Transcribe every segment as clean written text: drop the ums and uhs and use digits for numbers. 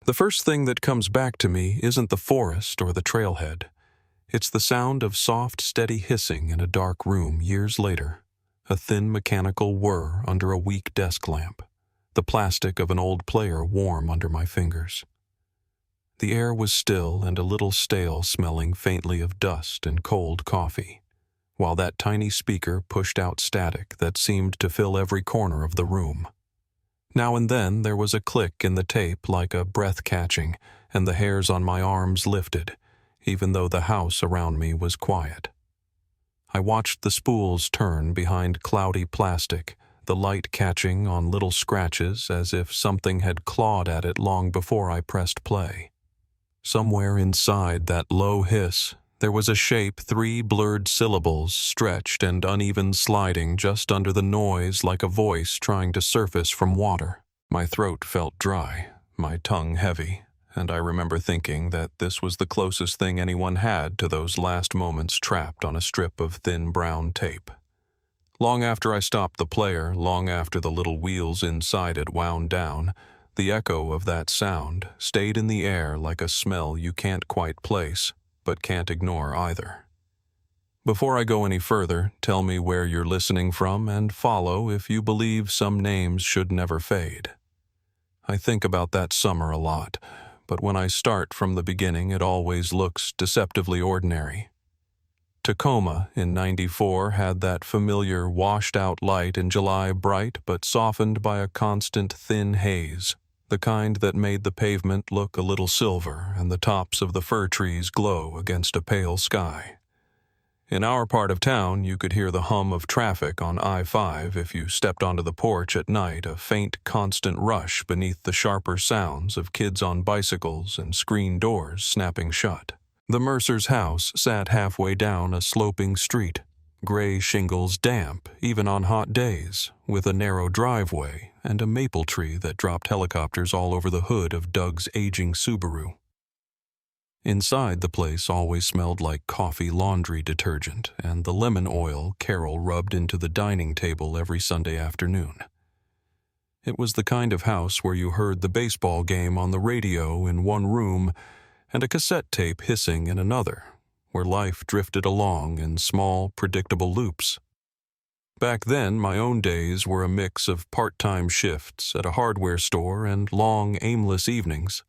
The first thing that comes back to me isn't the forest or the trailhead. It's the sound of soft, steady hissing in a dark room years later, a thin mechanical whir under a weak desk lamp, the plastic of an old player warm under my fingers. The air was still and a little stale, smelling faintly of dust and cold coffee, while that tiny speaker pushed out static that seemed to fill every corner of the room. Now and then there was a click in the tape like a breath catching, and the hairs on my arms lifted, even though the house around me was quiet. I watched the spools turn behind cloudy plastic, the light catching on little scratches as if something had clawed at it long before I pressed play. Somewhere inside that low hiss, there was a shape, 3 blurred syllables stretched and uneven sliding just under the noise like a voice trying to surface from water. My throat felt dry, my tongue heavy, and I remember thinking that this was the closest thing anyone had to those last moments trapped on a strip of thin brown tape. Long after I stopped the player, long after the little wheels inside it wound down, the echo of that sound stayed in the air like a smell you can't quite place, but can't ignore either. Before I go any further, tell me where you're listening from and follow if you believe some names should never fade. I think about that summer a lot, but when I start from the beginning it always looks deceptively ordinary. Tacoma in '94 had that familiar washed-out light in July, bright but softened by a constant thin haze, the kind that made the pavement look a little silver and the tops of the fir trees glow against a pale sky. In our part of town, you could hear the hum of traffic on I-5 if you stepped onto the porch at night, a faint, constant rush beneath the sharper sounds of kids on bicycles and screen doors snapping shut. The Mercer's house sat halfway down a sloping street, gray shingles damp even on hot days, with a narrow driveway and a maple tree that dropped helicopters all over the hood of Doug's aging Subaru. Inside, the place always smelled like coffee laundry detergent and the lemon oil Carol rubbed into the dining table every Sunday afternoon. It was the kind of house where you heard the baseball game on the radio in one room and a cassette tape hissing in another, where life drifted along in small, predictable loops. Back then, my own days were a mix of part-time shifts at a hardware store and long, aimless evenings.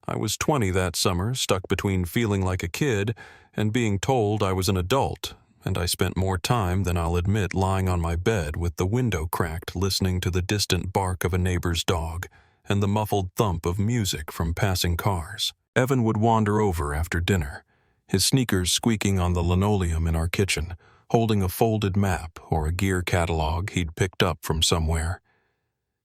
I was 20 that summer, stuck between feeling like a kid and being told I was an adult, and I spent more time than I'll admit lying on my bed with the window cracked listening to the distant bark of a neighbor's dog and the muffled thump of music from passing cars. Evan would wander over after dinner, his sneakers squeaking on the linoleum in our kitchen, holding a folded map or a gear catalog he'd picked up from somewhere.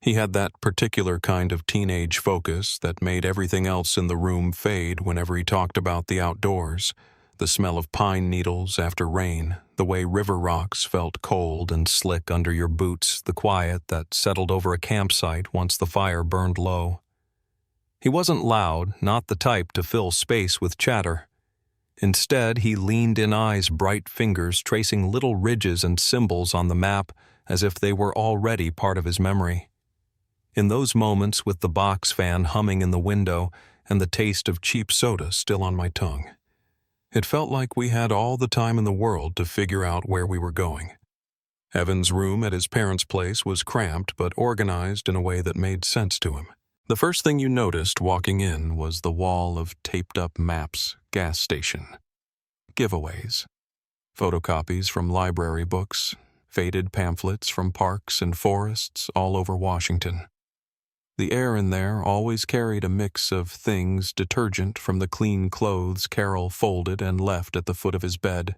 He had that particular kind of teenage focus that made everything else in the room fade whenever he talked about the outdoors, the smell of pine needles after rain, the way river rocks felt cold and slick under your boots, the quiet that settled over a campsite once the fire burned low. He wasn't loud, not the type to fill space with chatter. Instead, he leaned in eyes, bright fingers tracing little ridges and symbols on the map as if they were already part of his memory. In those moments, with the box fan humming in the window and the taste of cheap soda still on my tongue, it felt like we had all the time in the world to figure out where we were going. Evan's room at his parents' place was cramped but organized in a way that made sense to him. The first thing you noticed walking in was the wall of taped-up maps, gas station, giveaways, photocopies from library books, faded pamphlets from parks and forests all over Washington. The air in there always carried a mix of things, detergent from the clean clothes Carol folded and left at the foot of his bed,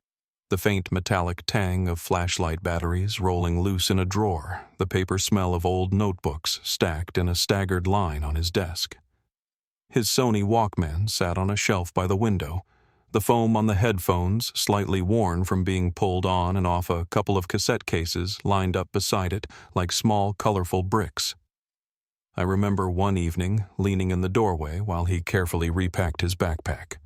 the faint metallic tang of flashlight batteries rolling loose in a drawer, the paper smell of old notebooks stacked in a staggered line on his desk. His Sony Walkman sat on a shelf by the window, the foam on the headphones slightly worn from being pulled on and off a couple of cassette cases lined up beside it like small, colorful bricks. I remember one evening leaning in the doorway while he carefully repacked his backpack.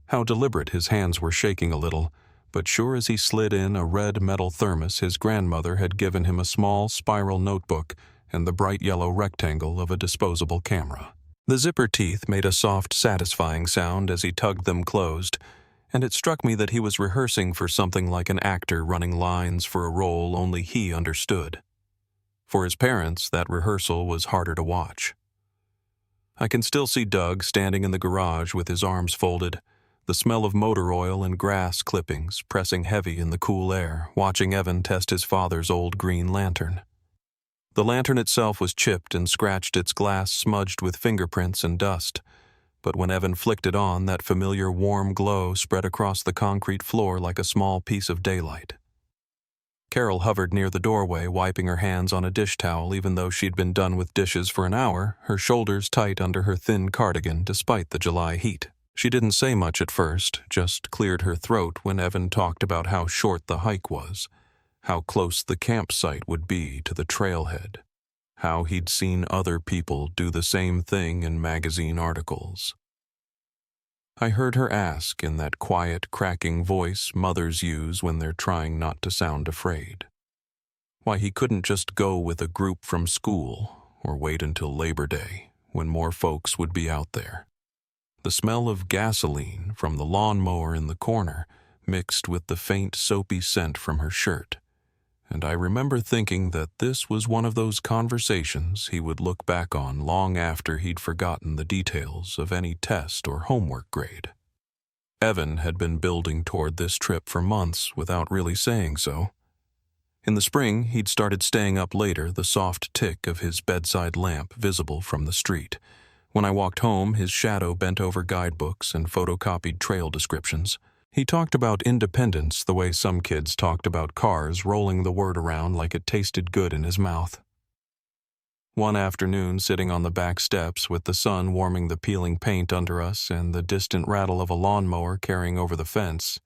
How deliberate his hands were shaking a little, but sure as he slid in a red metal thermos his grandmother had given him a small spiral notebook and the bright yellow rectangle of a disposable camera. The zipper teeth made a soft, satisfying sound as he tugged them closed, and it struck me that he was rehearsing for something like an actor running lines for a role only he understood. For his parents, that rehearsal was harder to watch. I can still see Doug standing in the garage with his arms folded, the smell of motor oil and grass clippings pressing heavy in the cool air, watching Evan test his father's old green lantern. The lantern itself was chipped and scratched, its glass smudged with fingerprints and dust, but when Evan flicked it on, that familiar warm glow spread across the concrete floor like a small piece of daylight. Carol hovered near the doorway, wiping her hands on a dish towel even though she'd been done with dishes for an hour, her shoulders tight under her thin cardigan despite the July heat. She didn't say much at first, just cleared her throat when Evan talked about how short the hike was, how close the campsite would be to the trailhead, how he'd seen other people do the same thing in magazine articles. I heard her ask in that quiet, cracking voice mothers use when they're trying not to sound afraid, why he couldn't just go with a group from school or wait until Labor Day when more folks would be out there. The smell of gasoline from the lawnmower in the corner mixed with the faint soapy scent from her shirt, and I remember thinking that this was one of those conversations he would look back on long after he'd forgotten the details of any test or homework grade. Evan had been building toward this trip for months without really saying so. In the spring, he'd started staying up later, the soft tick of his bedside lamp visible from the street. When I walked home, his shadow bent over guidebooks and photocopied trail descriptions. He talked about independence the way some kids talked about cars, rolling the word around like it tasted good in his mouth. One afternoon, sitting on the back steps with the sun warming the peeling paint under us and the distant rattle of a lawnmower carrying over the fence,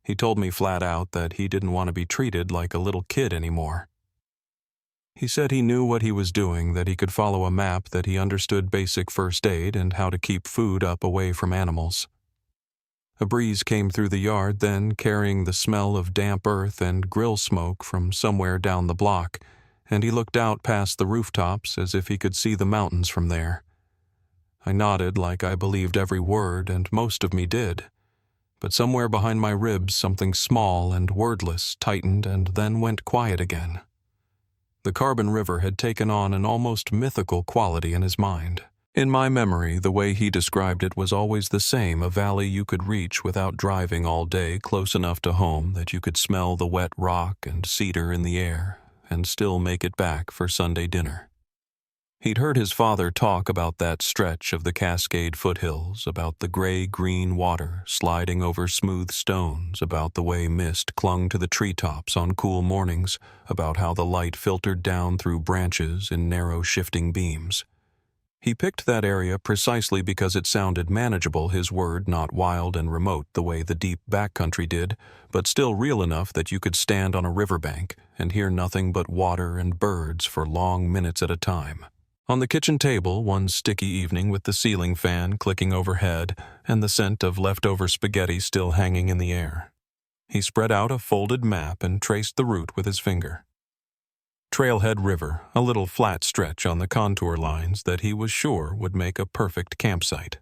he told me flat out that he didn't want to be treated like a little kid anymore. He said he knew what he was doing, that he could follow a map, that he understood basic first aid and how to keep food up away from animals. A breeze came through the yard then, carrying the smell of damp earth and grill smoke from somewhere down the block, and he looked out past the rooftops as if he could see the mountains from there. I nodded like I believed every word, and most of me did. But somewhere behind my ribs something small and wordless tightened and then went quiet again. The Carbon River had taken on an almost mythical quality in his mind. In my memory, the way he described it was always the same, a valley you could reach without driving all day, close enough to home that you could smell the wet rock and cedar in the air, and still make it back for Sunday dinner. He'd heard his father talk about that stretch of the Cascade foothills, about the gray-green water sliding over smooth stones, about the way mist clung to the treetops on cool mornings, about how the light filtered down through branches in narrow shifting beams. He picked that area precisely because it sounded manageable, his word not wild and remote the way the deep backcountry did, but still real enough that you could stand on a riverbank and hear nothing but water and birds for long minutes at a time. On the kitchen table, one sticky evening with the ceiling fan clicking overhead and the scent of leftover spaghetti still hanging in the air, he spread out a folded map and traced the route with his finger. Trailhead River, a little flat stretch on the contour lines that he was sure would make a perfect campsite.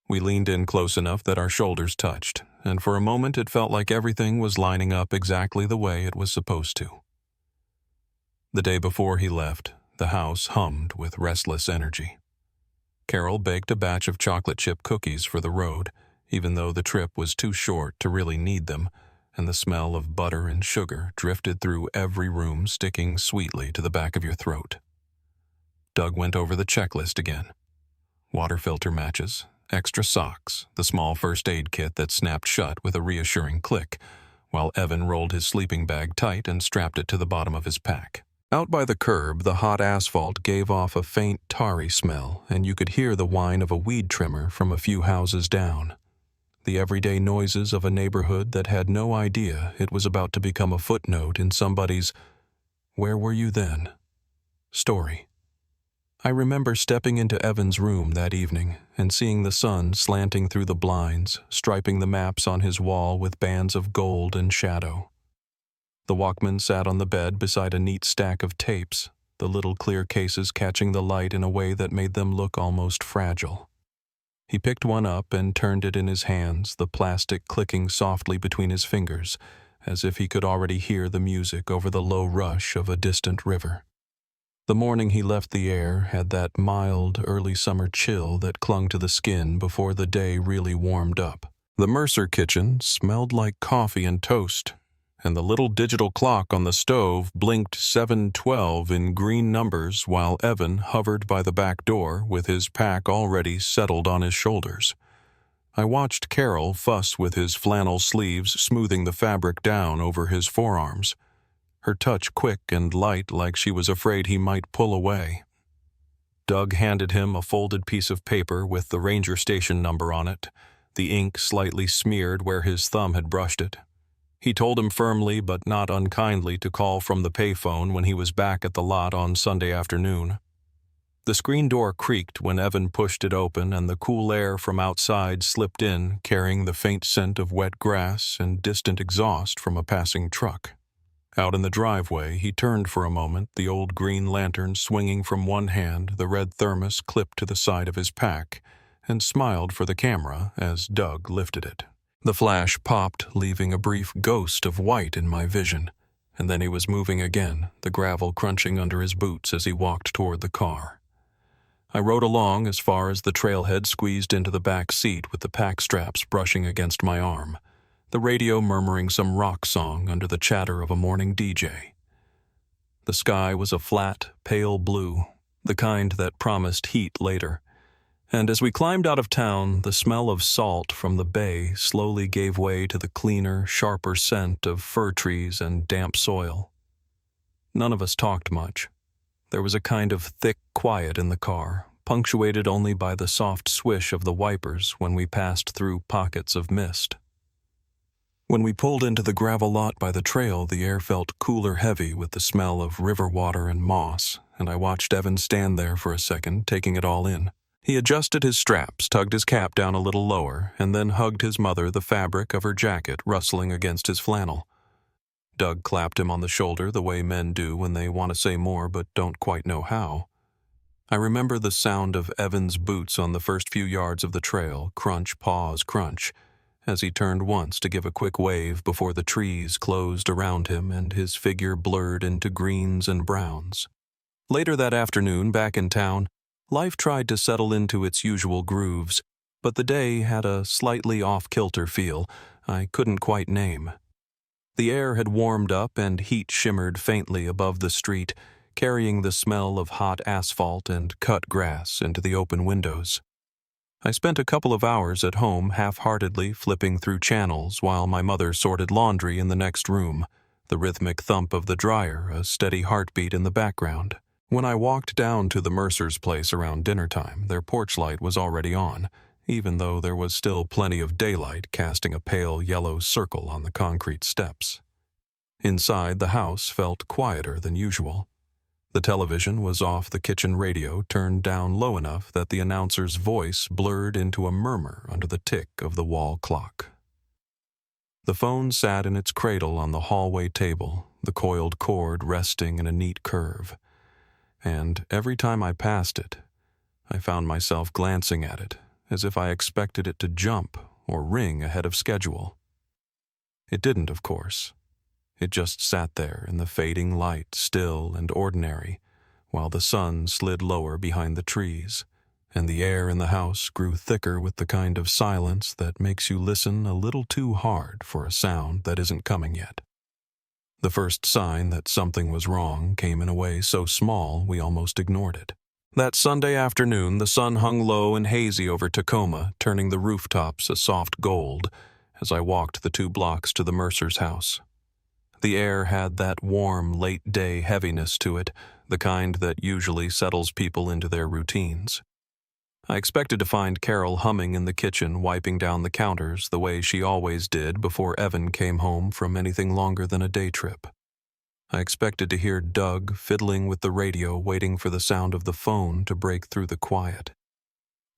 We leaned in close enough that our shoulders touched, and for a moment it felt like everything was lining up exactly the way it was supposed to. The day before he left, the house hummed with restless energy. Carol baked a batch of chocolate chip cookies for the road, even though the trip was too short to really need them, and the smell of butter and sugar drifted through every room, sticking sweetly to the back of your throat. Doug went over the checklist again. Water filter matches, extra socks, the small first aid kit that snapped shut with a reassuring click, while Evan rolled his sleeping bag tight and strapped it to the bottom of his pack. Out by the curb, the hot asphalt gave off a faint tarry smell, and you could hear the whine of a weed trimmer from a few houses down. The everyday noises of a neighborhood that had no idea it was about to become a footnote in somebody's "Where were you then?" story. I remember stepping into Evan's room that evening and seeing the sun slanting through the blinds, striping the maps on his wall with bands of gold and shadow. The Walkman sat on the bed beside a neat stack of tapes, the little clear cases catching the light in a way that made them look almost fragile. He picked one up and turned it in his hands, the plastic clicking softly between his fingers, as if he could already hear the music over the low rush of a distant river. The morning he left the air had that mild, early summer chill that clung to the skin before the day really warmed up. The Mercer kitchen smelled like coffee and toast, and the little digital clock on the stove blinked 7:12 in green numbers while Evan hovered by the back door with his pack already settled on his shoulders. I watched Carol fuss with his flannel sleeves, smoothing the fabric down over his forearms, her touch quick and light like she was afraid he might pull away. Doug handed him a folded piece of paper with the ranger station number on it, the ink slightly smeared where his thumb had brushed it. He told him firmly but not unkindly to call from the payphone when he was back at the lot on Sunday afternoon. The screen door creaked when Evan pushed it open and the cool air from outside slipped in, carrying the faint scent of wet grass and distant exhaust from a passing truck. Out in the driveway, he turned for a moment, the old green lantern swinging from one hand, the red thermos clipped to the side of his pack, and smiled for the camera as Doug lifted it. The flash popped, leaving a brief ghost of white in my vision, and then he was moving again, the gravel crunching under his boots as he walked toward the car. I rode along as far as the trailhead squeezed into the back seat with the pack straps brushing against my arm, the radio murmuring some rock song under the chatter of a morning DJ. The sky was a flat, pale blue, the kind that promised heat later, and as we climbed out of town, the smell of salt from the bay slowly gave way to the cleaner, sharper scent of fir trees and damp soil. None of us talked much. There was a kind of thick quiet in the car, punctuated only by the soft swish of the wipers when we passed through pockets of mist. When we pulled into the gravel lot by the trail, the air felt cooler heavy with the smell of river water and moss, and I watched Evan stand there for a second, taking it all in. He adjusted his straps, tugged his cap down a little lower, and then hugged his mother, the fabric of her jacket rustling against his flannel. Doug clapped him on the shoulder the way men do when they want to say more but don't quite know how. I remember the sound of Evan's boots on the first few yards of the trail, crunch, pause, crunch, as he turned once to give a quick wave before the trees closed around him and his figure blurred into greens and browns. Later that afternoon, back in town, life tried to settle into its usual grooves, but the day had a slightly off-kilter feel I couldn't quite name. The air had warmed up and heat shimmered faintly above the street, carrying the smell of hot asphalt and cut grass into the open windows. I spent a couple of hours at home half-heartedly flipping through channels while my mother sorted laundry in the next room, the rhythmic thump of the dryer a steady heartbeat in the background. When I walked down to the Mercer's place around dinner time, their porch light was already on, even though there was still plenty of daylight casting a pale yellow circle on the concrete steps. Inside, the house felt quieter than usual. The television was off, the kitchen radio turned down low enough that the announcer's voice blurred into a murmur under the tick of the wall clock. The phone sat in its cradle on the hallway table, the coiled cord resting in a neat curve. And every time I passed it, I found myself glancing at it, as if I expected it to jump or ring ahead of schedule. It didn't, of course. It just sat there in the fading light, still and ordinary, while the sun slid lower behind the trees, and the air in the house grew thicker with the kind of silence that makes you listen a little too hard for a sound that isn't coming yet. The first sign that something was wrong came in a way so small we almost ignored it. That Sunday afternoon, the sun hung low and hazy over Tacoma, turning the rooftops a soft gold as I walked the 2 blocks to the Mercer's house. The air had that warm, late-day heaviness to it, the kind that usually settles people into their routines. I expected to find Carol humming in the kitchen, wiping down the counters the way she always did before Evan came home from anything longer than a day trip. I expected to hear Doug fiddling with the radio, waiting for the sound of the phone to break through the quiet.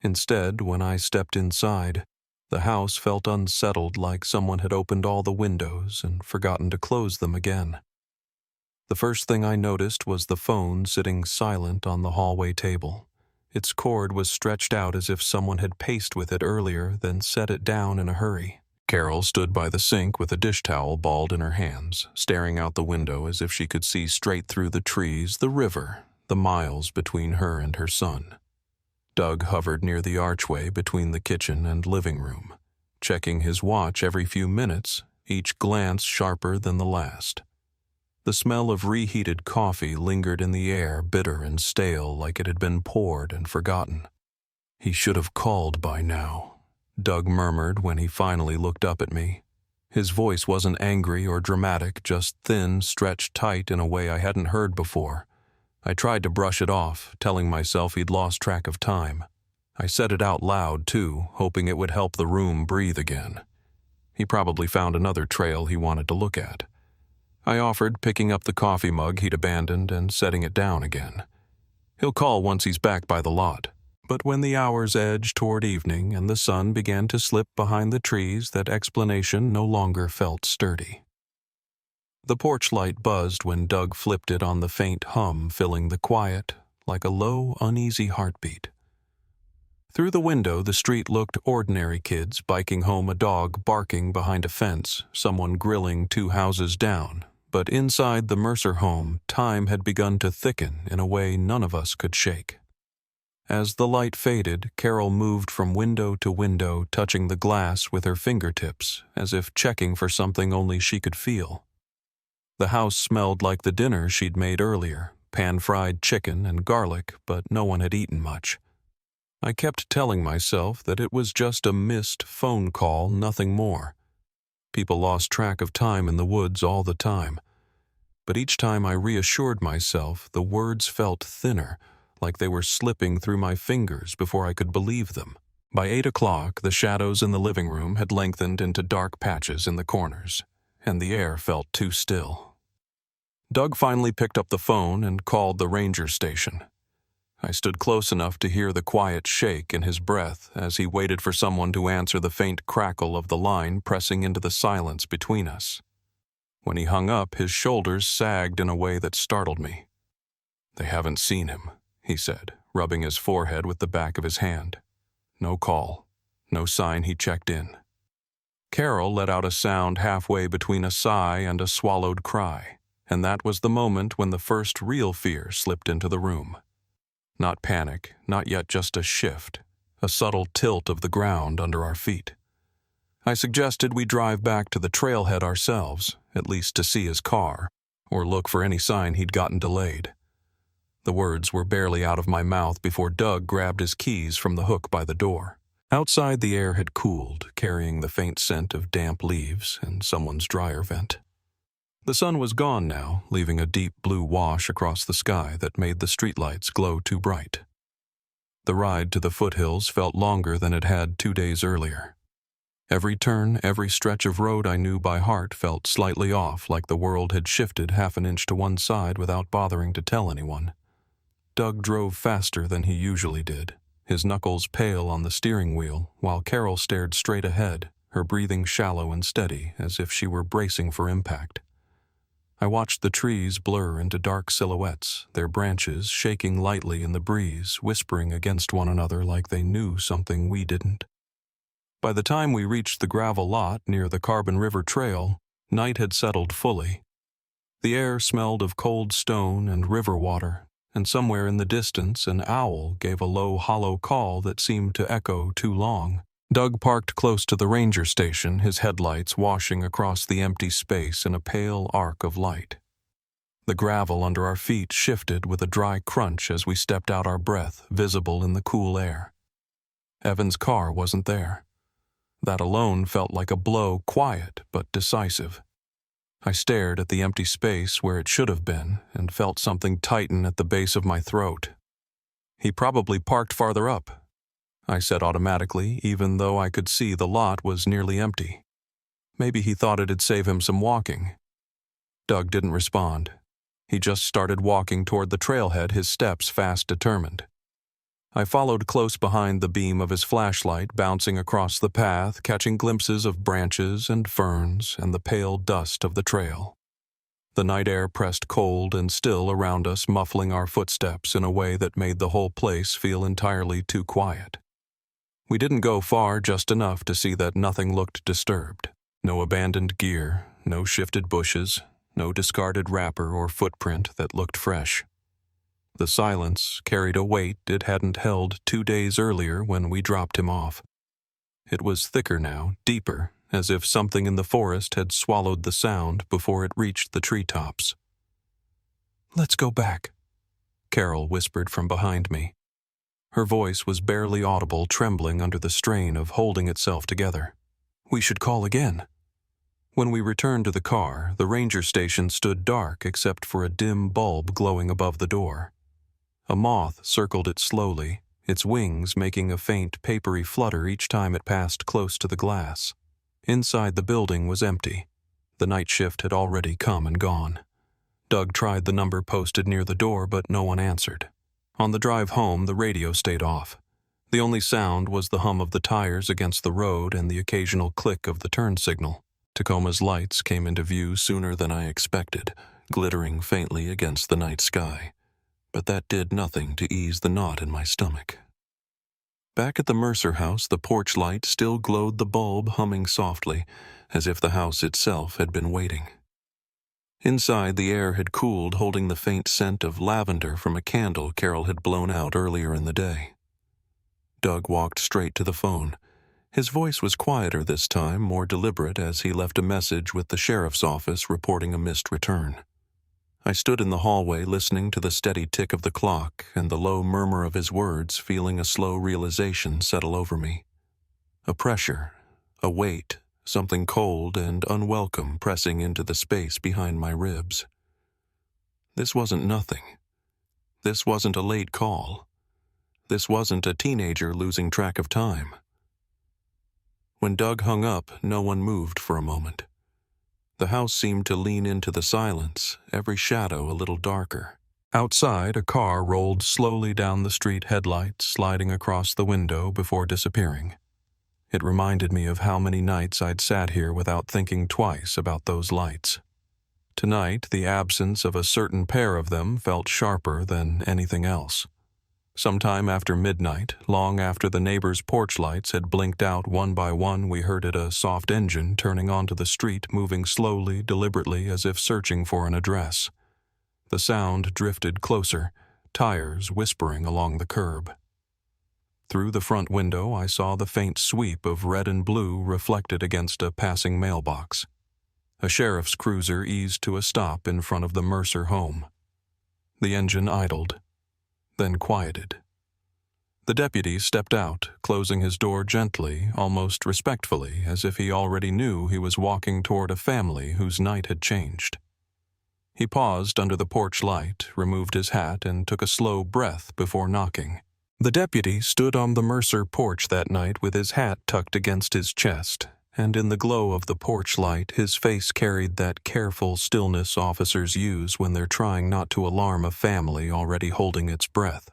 Instead, when I stepped inside, the house felt unsettled, like someone had opened all the windows and forgotten to close them again. The first thing I noticed was the phone sitting silent on the hallway table. Its cord was stretched out as if someone had paced with it earlier, then set it down in a hurry. Carol stood by the sink with a dish towel balled in her hands, staring out the window as if she could see straight through the trees, the river, the miles between her and her son. Doug hovered near the archway between the kitchen and living room, checking his watch every few minutes, each glance sharper than the last. The smell of reheated coffee lingered in the air, bitter and stale, like it had been poured and forgotten. "He should have called by now," Doug murmured when he finally looked up at me. His voice wasn't angry or dramatic, just thin, stretched tight in a way I hadn't heard before. I tried to brush it off, telling myself he'd lost track of time. I said it out loud, too, hoping it would help the room breathe again. He probably found another trail he wanted to look at. I offered, picking up the coffee mug he'd abandoned and setting it down again. "He'll call once he's back by the lot." But when the hours edged toward evening and the sun began to slip behind the trees, that explanation no longer felt sturdy. The porch light buzzed when Doug flipped it on the faint hum filling the quiet, like a low, uneasy heartbeat. Through the window, the street looked ordinary: kids biking home, a dog barking behind a fence, someone grilling 2 houses down. But inside the Mercer home, time had begun to thicken in a way none of us could shake. As the light faded, Carol moved from window to window, touching the glass with her fingertips, as if checking for something only she could feel. The house smelled like the dinner she'd made earlier, pan-fried chicken and garlic, but no one had eaten much. I kept telling myself that it was just a missed phone call, nothing more. People lost track of time in the woods all the time. But each time I reassured myself, the words felt thinner, like they were slipping through my fingers before I could believe them. By 8 o'clock, the shadows in the living room had lengthened into dark patches in the corners, and the air felt too still. Doug finally picked up the phone and called the ranger station. I stood close enough to hear the quiet shake in his breath as he waited for someone to answer the faint crackle of the line pressing into the silence between us. When he hung up, his shoulders sagged in a way that startled me. "They haven't seen him," he said, rubbing his forehead with the back of his hand. No call, no sign he checked in. Carol let out a sound halfway between a sigh and a swallowed cry, and that was the moment when the first real fear slipped into the room. Not panic, not yet just a shift, a subtle tilt of the ground under our feet. I suggested we drive back to the trailhead ourselves, at least to see his car, or look for any sign he'd gotten delayed. The words were barely out of my mouth before Doug grabbed his keys from the hook by the door. Outside, the air had cooled, carrying the faint scent of damp leaves and someone's dryer vent. The sun was gone now, leaving a deep blue wash across the sky that made the streetlights glow too bright. The ride to the foothills felt longer than it had 2 days earlier. Every turn, every stretch of road I knew by heart felt slightly off, like the world had shifted half an inch to one side without bothering to tell anyone. Doug drove faster than he usually did, his knuckles pale on the steering wheel, while Carol stared straight ahead, her breathing shallow and steady, as if she were bracing for impact. I watched the trees blur into dark silhouettes, their branches shaking lightly in the breeze, whispering against one another like they knew something we didn't. By the time we reached the gravel lot near the Carbon River Trail, night had settled fully. The air smelled of cold stone and river water, and somewhere in the distance an owl gave a low, hollow call that seemed to echo too long. Doug parked close to the ranger station, his headlights washing across the empty space in a pale arc of light. The gravel under our feet shifted with a dry crunch as we stepped out, our breath visible in the cool air. Evan's car wasn't there. That alone felt like a blow, quiet but decisive. I stared at the empty space where it should have been and felt something tighten at the base of my throat. "He probably parked farther up," I said automatically, even though I could see the lot was nearly empty. Maybe he thought it'd save him some walking. Doug didn't respond. He just started walking toward the trailhead, his steps fast determined. I followed close behind the beam of his flashlight, bouncing across the path, catching glimpses of branches and ferns and the pale dust of the trail. The night air pressed cold and still around us, muffling our footsteps in a way that made the whole place feel entirely too quiet. We didn't go far, just enough to see that nothing looked disturbed. No abandoned gear, no shifted bushes, no discarded wrapper or footprint that looked fresh. The silence carried a weight it hadn't held 2 days earlier when we dropped him off. It was thicker now, deeper, as if something in the forest had swallowed the sound before it reached the treetops. "Let's go back," Carol whispered from behind me. Her voice was barely audible, trembling under the strain of holding itself together. "We should call again." When we returned to the car, the ranger station stood dark except for a dim bulb glowing above the door. A moth circled it slowly, its wings making a faint, papery flutter each time it passed close to the glass. Inside the building was empty. The night shift had already come and gone. Doug tried the number posted near the door, but no one answered. On the drive home, the radio stayed off. The only sound was the hum of the tires against the road and the occasional click of the turn signal. Tacoma's lights came into view sooner than I expected, glittering faintly against the night sky. But that did nothing to ease the knot in my stomach. Back at the Mercer house, the porch light still glowed, the bulb humming softly, as if the house itself had been waiting. Inside, the air had cooled, holding the faint scent of lavender from a candle Carol had blown out earlier in the day. Doug walked straight to the phone. His voice was quieter this time, more deliberate, as he left a message with the sheriff's office reporting a missed return. I stood in the hallway listening to the steady tick of the clock and the low murmur of his words, feeling a slow realization settle over me. A pressure, a weight, something cold and unwelcome pressing into the space behind my ribs. This wasn't nothing. This wasn't a late call. This wasn't a teenager losing track of time. When Doug hung up, no one moved for a moment. The house seemed to lean into the silence, every shadow a little darker. Outside, a car rolled slowly down the street, headlights sliding across the window before disappearing. It reminded me of how many nights I'd sat here without thinking twice about those lights. Tonight, the absence of a certain pair of them felt sharper than anything else. Sometime after midnight, long after the neighbors' porch lights had blinked out one by one, we heard a soft engine turning onto the street, moving slowly, deliberately, as if searching for an address. The sound drifted closer, tires whispering along the curb. Through the front window, I saw the faint sweep of red and blue reflected against a passing mailbox. A sheriff's cruiser eased to a stop in front of the Mercer home. The engine idled, then quieted. The deputy stepped out, closing his door gently, almost respectfully, as if he already knew he was walking toward a family whose night had changed. He paused under the porch light, removed his hat, and took a slow breath before knocking. The deputy stood on the Mercer porch that night with his hat tucked against his chest, and in the glow of the porch light, his face carried that careful stillness officers use when they're trying not to alarm a family already holding its breath.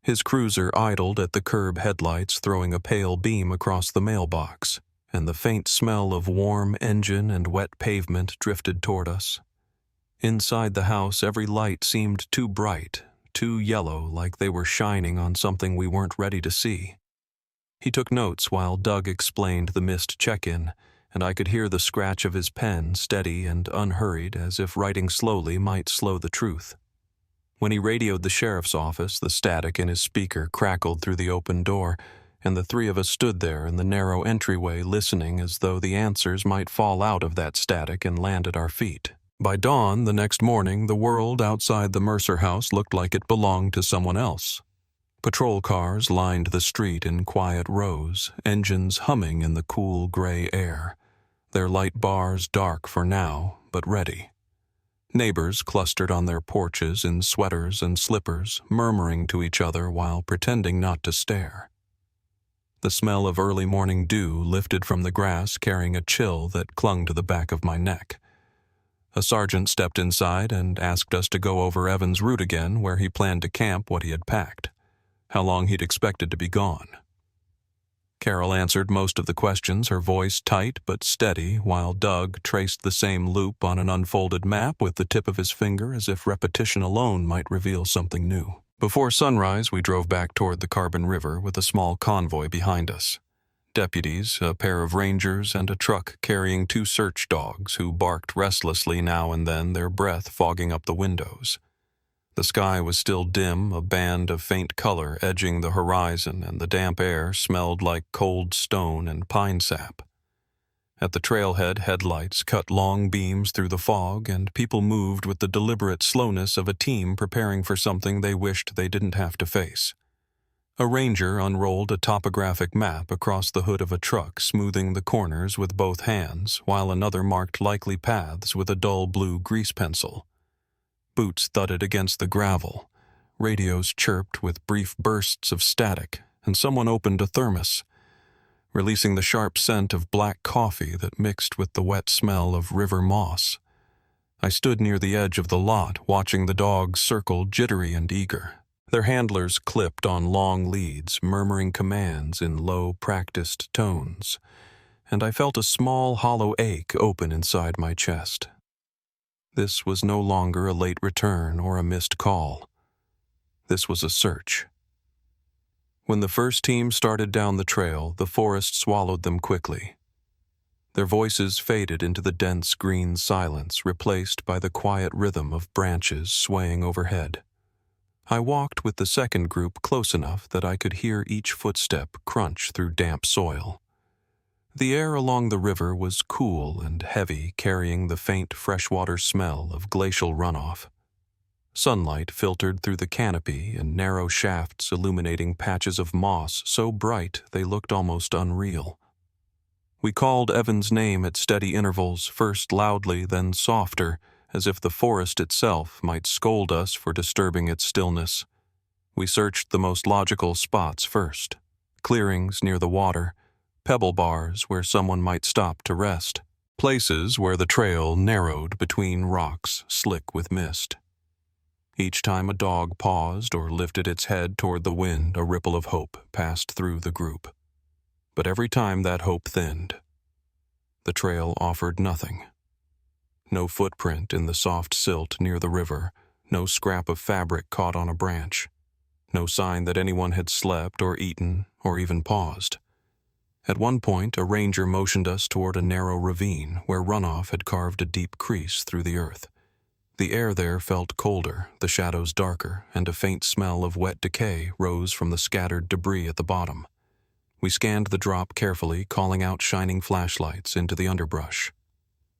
His cruiser idled at the curb headlights, throwing a pale beam across the mailbox, and the faint smell of warm engine and wet pavement drifted toward us. Inside the house, every light seemed too bright, too yellow, like they were shining on something we weren't ready to see. He took notes while Doug explained the missed check-in, and I could hear the scratch of his pen, steady and unhurried, as if writing slowly might slow the truth. When he radioed the sheriff's office, the static in his speaker crackled through the open door, and the three of us stood there in the narrow entryway listening as though the answers might fall out of that static and land at our feet. By dawn the next morning, the world outside the Mercer house looked like it belonged to someone else. Patrol cars lined the street in quiet rows, engines humming in the cool gray air, their light bars dark for now, but ready. Neighbors clustered on their porches in sweaters and slippers, murmuring to each other while pretending not to stare. The smell of early morning dew lifted from the grass, carrying a chill that clung to the back of my neck. A sergeant stepped inside and asked us to go over Evan's route again, where he planned to camp what he had packed, how long he'd expected to be gone. Carol answered most of the questions, her voice tight but steady, while Doug traced the same loop on an unfolded map with the tip of his finger as if repetition alone might reveal something new. Before sunrise, we drove back toward the Carbon River with a small convoy behind us. Deputies, a pair of rangers, and a truck carrying 2 search dogs who barked restlessly now and then, their breath fogging up the windows. The sky was still dim, a band of faint color edging the horizon, and the damp air smelled like cold stone and pine sap. At the trailhead, headlights cut long beams through the fog, and people moved with the deliberate slowness of a team preparing for something they wished they didn't have to face. A ranger unrolled a topographic map across the hood of a truck, smoothing the corners with both hands, while another marked likely paths with a dull blue grease pencil. Boots thudded against the gravel. Radios chirped with brief bursts of static, and someone opened a thermos, releasing the sharp scent of black coffee that mixed with the wet smell of river moss. I stood near the edge of the lot, watching the dogs circle, jittery and eager. Their handlers clipped on long leads, murmuring commands in low, practiced tones, and I felt a small, hollow ache open inside my chest. This was no longer a late return or a missed call. This was a search. When the first team started down the trail, the forest swallowed them quickly. Their voices faded into the dense green silence, replaced by the quiet rhythm of branches swaying overhead. I walked with the second group close enough that I could hear each footstep crunch through damp soil. The air along the river was cool and heavy, carrying the faint freshwater smell of glacial runoff. Sunlight filtered through the canopy in narrow shafts illuminating patches of moss so bright they looked almost unreal. We called Evan's name at steady intervals, first loudly, then softer, as if the forest itself might scold us for disturbing its stillness. We searched the most logical spots first: clearings near the water, pebble bars where someone might stop to rest, places where the trail narrowed between rocks slick with mist. Each time a dog paused or lifted its head toward the wind, a ripple of hope passed through the group. But every time that hope thinned, the trail offered nothing. No footprint in the soft silt near the river, no scrap of fabric caught on a branch, no sign that anyone had slept or eaten or even paused. At one point, a ranger motioned us toward a narrow ravine where runoff had carved a deep crease through the earth. The air there felt colder, the shadows darker, and a faint smell of wet decay rose from the scattered debris at the bottom. We scanned the drop carefully, calling out shining flashlights into the underbrush.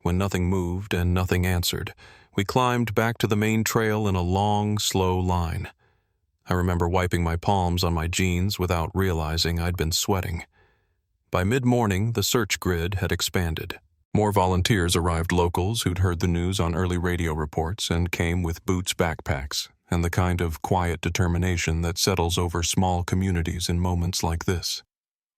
When nothing moved and nothing answered, we climbed back to the main trail in a long, slow line. I remember wiping my palms on my jeans without realizing I'd been sweating. By mid-morning, the search grid had expanded. More volunteers arrived, locals who'd heard the news on early radio reports and came with Boots backpacks and the kind of quiet determination that settles over small communities in moments like this.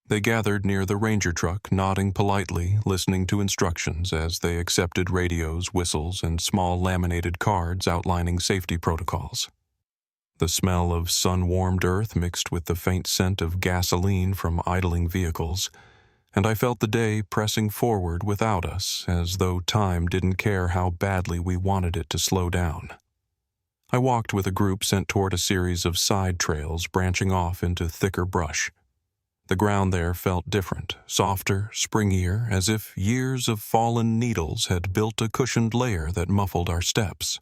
They gathered near the ranger truck, nodding politely, listening to instructions as they accepted radios, whistles, and small laminated cards outlining safety protocols. The smell of sun-warmed earth mixed with the faint scent of gasoline from idling vehicles, and I felt the day pressing forward without us, as though time didn't care how badly we wanted it to slow down. I walked with a group sent toward a series of side trails branching off into thicker brush. The ground there felt different, softer, springier, as if years of fallen needles had built a cushioned layer that muffled our steps.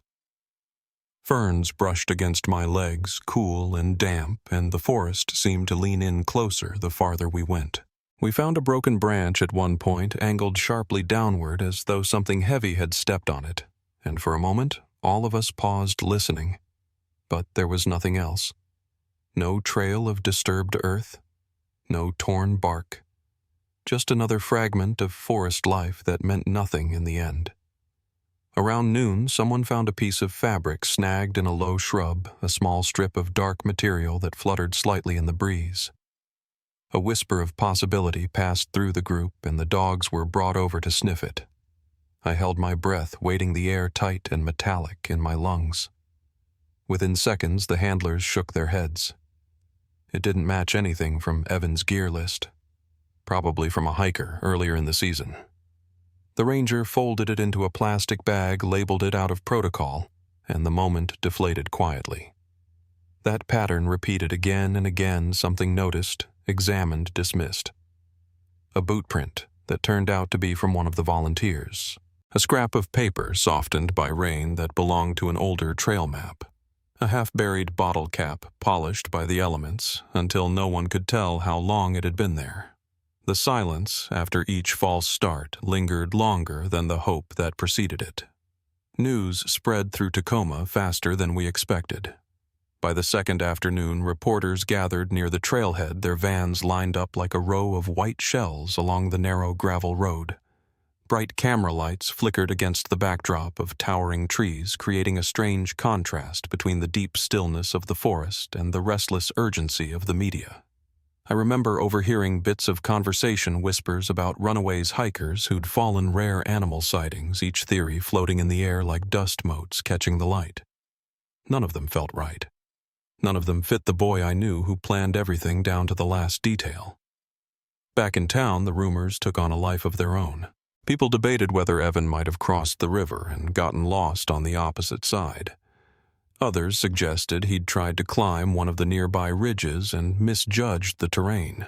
Ferns brushed against my legs, cool and damp, and the forest seemed to lean in closer the farther we went. We found a broken branch at one point, angled sharply downward as though something heavy had stepped on it, and for a moment, all of us paused listening. But there was nothing else. No trail of disturbed earth, no torn bark, just another fragment of forest life that meant nothing in the end. Around noon, someone found a piece of fabric snagged in a low shrub, a small strip of dark material that fluttered slightly in the breeze. A whisper of possibility passed through the group, and the dogs were brought over to sniff it. I held my breath, weighting the air tight and metallic in my lungs. Within seconds, the handlers shook their heads. It didn't match anything from Evan's gear list. probably from a hiker earlier in the season. The ranger folded it into a plastic bag, labeled it out of protocol, and the moment deflated quietly. That pattern repeated again and again, something noticed, examined, dismissed. A boot print that turned out to be from one of the volunteers. A scrap of paper softened by rain that belonged to an older trail map. A half-buried bottle cap polished by the elements until no one could tell how long it had been there. The silence after each false start lingered longer than the hope that preceded it. News spread through Tacoma faster than we expected. By the second afternoon, reporters gathered near the trailhead, their vans lined up like a row of white shells along the narrow gravel road. Bright camera lights flickered against the backdrop of towering trees, creating a strange contrast between the deep stillness of the forest and the restless urgency of the media. I remember overhearing bits of conversation, whispers about runaways hikers who'd fallen, rare animal sightings, each theory floating in the air like dust motes catching the light. None of them felt right. None of them fit the boy I knew who planned everything down to the last detail. Back in town, the rumors took on a life of their own. People debated whether Evan might have crossed the river and gotten lost on the opposite side. Others suggested he'd tried to climb one of the nearby ridges and misjudged the terrain.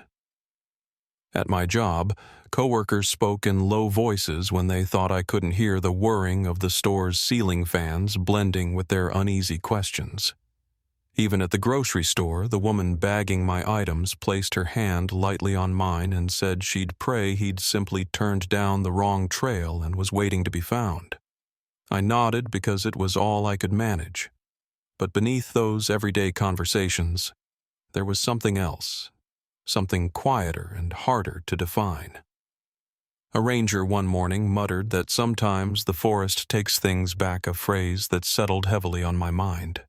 At my job, coworkers spoke in low voices when they thought I couldn't hear the whirring of the store's ceiling fans blending with their uneasy questions. Even at the grocery store, the woman bagging my items placed her hand lightly on mine and said she'd pray he'd simply turned down the wrong trail and was waiting to be found. I nodded because it was all I could manage. But beneath those everyday conversations, there was something else, something quieter and harder to define. A ranger one morning muttered that sometimes the forest takes things back, a phrase that settled heavily on my mind.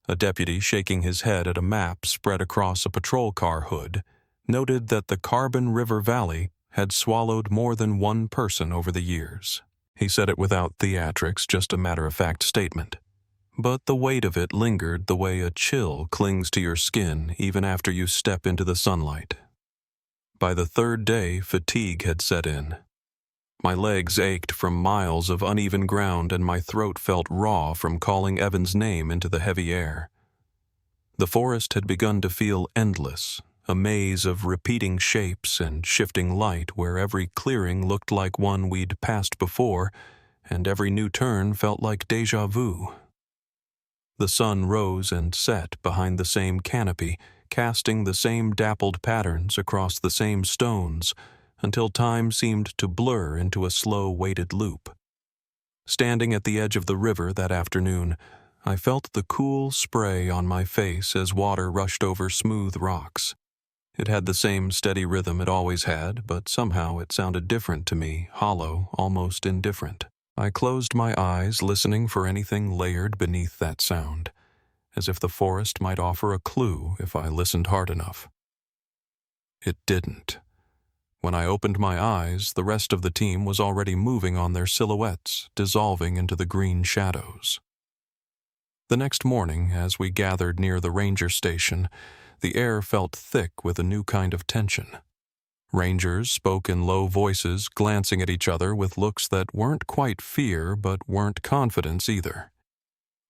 A deputy, shaking his head at a map spread across a patrol car hood, noted that the Carbon River Valley had swallowed more than one person over the years. He said it without theatrics, just a matter-of-fact statement. But the weight of it lingered the way a chill clings to your skin even after you step into the sunlight. By the third day, fatigue had set in. My legs ached from miles of uneven ground and my throat felt raw from calling Evan's name into the heavy air. The forest had begun to feel endless, a maze of repeating shapes and shifting light where every clearing looked like one we'd passed before and every new turn felt like déjà vu. The sun rose and set behind the same canopy, casting the same dappled patterns across the same stones, until time seemed to blur into a slow, weighted loop. Standing at the edge of the river that afternoon, I felt the cool spray on my face as water rushed over smooth rocks. It had the same steady rhythm it always had, but somehow it sounded different to me, hollow, almost indifferent. I closed my eyes, listening for anything layered beneath that sound, as if the forest might offer a clue if I listened hard enough. It didn't. When I opened my eyes, the rest of the team was already moving on their silhouettes, dissolving into the green shadows. The next morning, as we gathered near the ranger station, the air felt thick with a new kind of tension. Rangers spoke in low voices, glancing at each other with looks that weren't quite fear but weren't confidence either.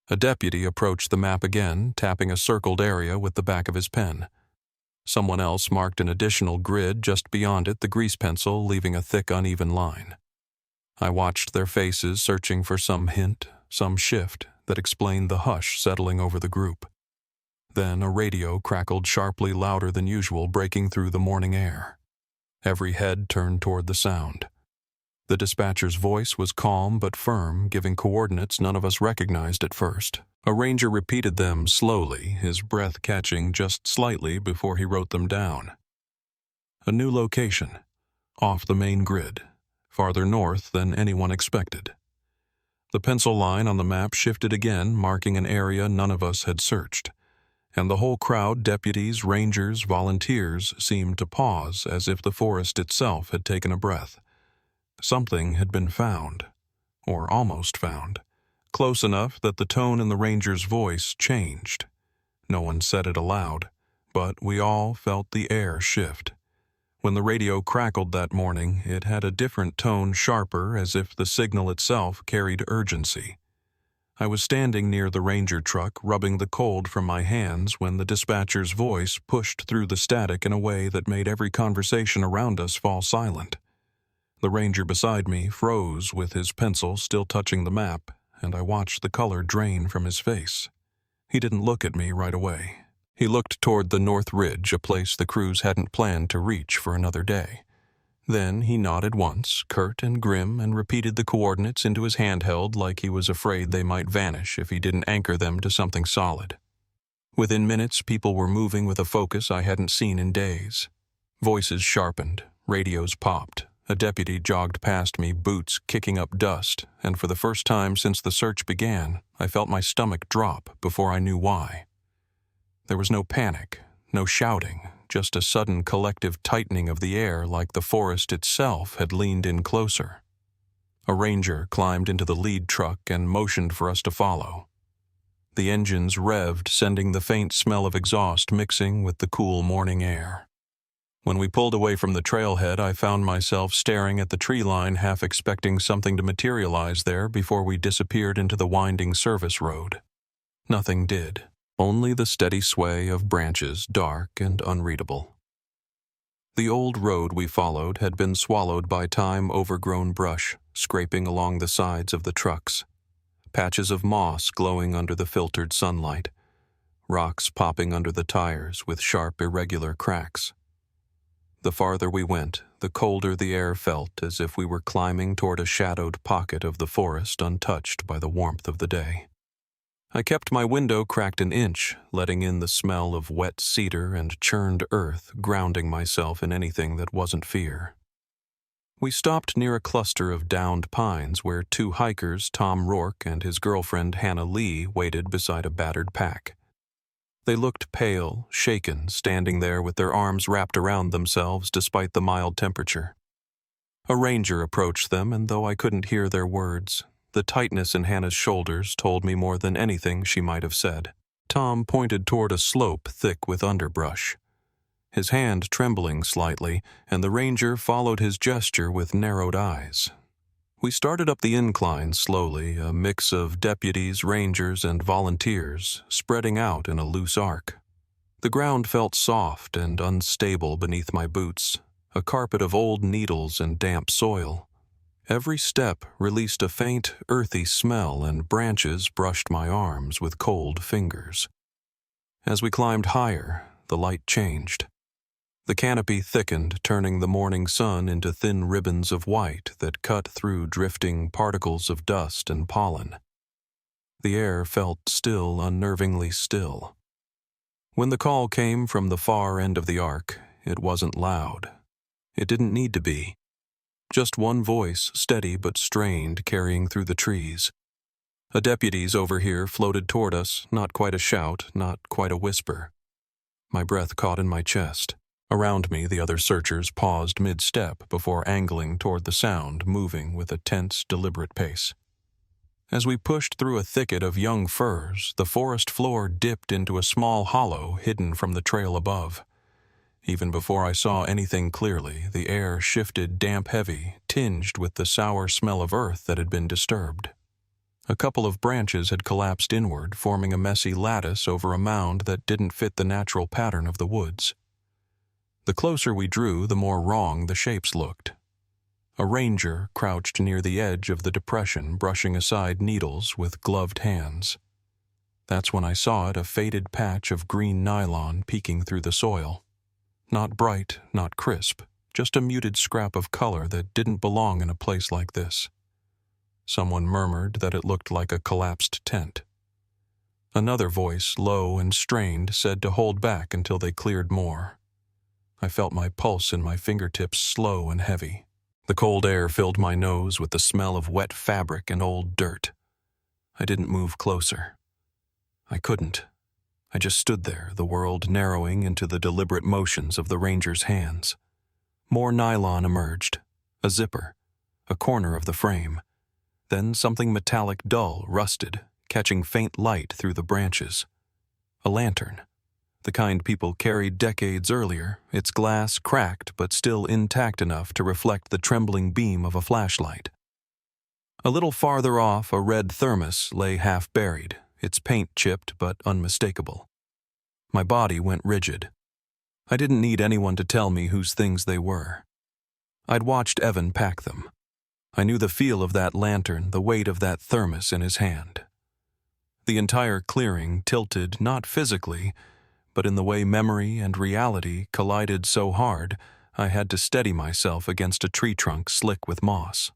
A deputy approached the map again, tapping a circled area with the back of his pen. Someone else marked an additional grid just beyond it, the grease pencil leaving a thick, uneven line. I watched their faces, searching for some hint, some shift that explained the hush settling over the group. Then a radio crackled sharply, louder than usual, breaking through the morning air. Every head turned toward the sound. The dispatcher's voice was calm but firm, giving coordinates none of us recognized at first. A ranger repeated them slowly, his breath catching just slightly before he wrote them down. A new location, off the main grid, farther north than anyone expected. The pencil line on the map shifted again, marking an area none of us had searched. And the whole crowd, deputies, rangers, volunteers, seemed to pause as if the forest itself had taken a breath. Something had been found, or almost found, close enough that the tone in the ranger's voice changed. No one said it aloud, but we all felt the air shift. When the radio crackled that morning, it had a different tone, sharper, as if the signal itself carried urgency. I was standing near the ranger truck, rubbing the cold from my hands, when the dispatcher's voice pushed through the static in a way that made every conversation around us fall silent. The ranger beside me froze with his pencil still touching the map, and I watched the color drain from his face. He didn't look at me right away. He looked toward the North Ridge, a place the crews hadn't planned to reach for another day. Then he nodded once, curt and grim, and repeated the coordinates into his handheld like he was afraid they might vanish if he didn't anchor them to something solid. Within minutes, people were moving with a focus I hadn't seen in days. Voices sharpened, radios popped. A deputy jogged past me, boots kicking up dust, and for the first time since the search began, I felt my stomach drop before I knew why. There was no panic, no shouting, just a sudden collective tightening of the air like the forest itself had leaned in closer. A ranger climbed into the lead truck and motioned for us to follow. The engines revved, sending the faint smell of exhaust mixing with the cool morning air. When we pulled away from the trailhead, I found myself staring at the tree line, half expecting something to materialize there before we disappeared into the winding service road. Nothing did. Only the steady sway of branches, dark and unreadable. The old road we followed had been swallowed by time-overgrown brush, scraping along the sides of the trucks. Patches of moss glowing under the filtered sunlight. Rocks popping under the tires with sharp, irregular cracks. The farther we went, the colder the air felt, as if we were climbing toward a shadowed pocket of the forest untouched by the warmth of the day. I kept my window cracked an inch, letting in the smell of wet cedar and churned earth, grounding myself in anything that wasn't fear. We stopped near a cluster of downed pines where two hikers, Tom Rourke and his girlfriend Hannah Lee, waited beside a battered pack. They looked pale, shaken, standing there with their arms wrapped around themselves despite the mild temperature. A ranger approached them, and though I couldn't hear their words, the tightness in Hannah's shoulders told me more than anything she might have said. Tom pointed toward a slope thick with underbrush, his hand trembling slightly, and the ranger followed his gesture with narrowed eyes. We started up the incline slowly, a mix of deputies, rangers, and volunteers, spreading out in a loose arc. The ground felt soft and unstable beneath my boots, a carpet of old needles and damp soil. Every step released a faint, earthy smell, and branches brushed my arms with cold fingers. As we climbed higher, the light changed. The canopy thickened, turning the morning sun into thin ribbons of white that cut through drifting particles of dust and pollen. The air felt still, unnervingly still. When the call came from the far end of the arc, it wasn't loud. It didn't need to be. Just one voice, steady but strained, carrying through the trees. A deputy's over here floated toward us, not quite a shout, not quite a whisper. My breath caught in my chest. Around me, the other searchers paused mid-step before angling toward the sound, moving with a tense, deliberate pace. As we pushed through a thicket of young firs, the forest floor dipped into a small hollow hidden from the trail above. Even before I saw anything clearly, the air shifted damp-heavy, tinged with the sour smell of earth that had been disturbed. A couple of branches had collapsed inward, forming a messy lattice over a mound that didn't fit the natural pattern of the woods. The closer we drew, the more wrong the shapes looked. A ranger crouched near the edge of the depression, brushing aside needles with gloved hands. That's when I saw it, a faded patch of green nylon peeking through the soil. Not bright, not crisp, just a muted scrap of color that didn't belong in a place like this. Someone murmured that it looked like a collapsed tent. Another voice, low and strained, said to hold back until they cleared more. I felt my pulse in my fingertips slow and heavy. The cold air filled my nose with the smell of wet fabric and old dirt. I didn't move closer. I couldn't. I just stood there, the world narrowing into the deliberate motions of the ranger's hands. More nylon emerged, a zipper, a corner of the frame. Then something metallic dull, rusted, catching faint light through the branches. A lantern. The kind people carried decades earlier, its glass cracked but still intact enough to reflect the trembling beam of a flashlight. A little farther off, a red thermos lay half buried, its paint chipped but unmistakable. My body went rigid. I didn't need anyone to tell me whose things they were. I'd watched Evan pack them. I knew the feel of that lantern, the weight of that thermos in his hand. The entire clearing tilted not physically, but in the way memory and reality collided so hard I had to steady myself against a tree trunk slick with moss.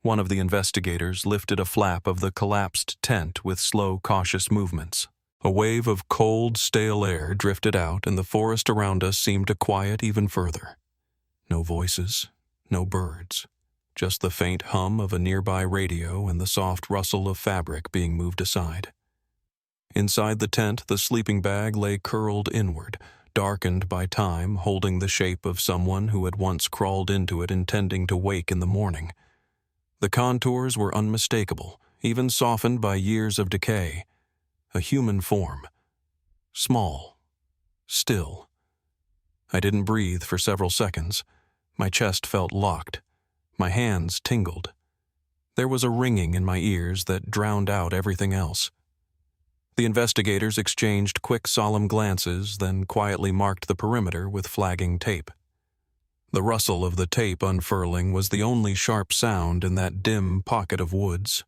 One of the investigators lifted a flap of the collapsed tent with slow, cautious movements. A wave of cold, stale air drifted out, and the forest around us seemed to quiet even further. No voices, no birds, just the faint hum of a nearby radio and the soft rustle of fabric being moved aside. Inside the tent, the sleeping bag lay curled inward, darkened by time, holding the shape of someone who had once crawled into it intending to wake in the morning. The contours were unmistakable, even softened by years of decay. A human form. Small. Still. I didn't breathe for several seconds. My chest felt locked. My hands tingled. There was a ringing in my ears that drowned out everything else. The investigators exchanged quick, solemn glances, then quietly marked the perimeter with flagging tape. The rustle of the tape unfurling was the only sharp sound in that dim pocket of woods.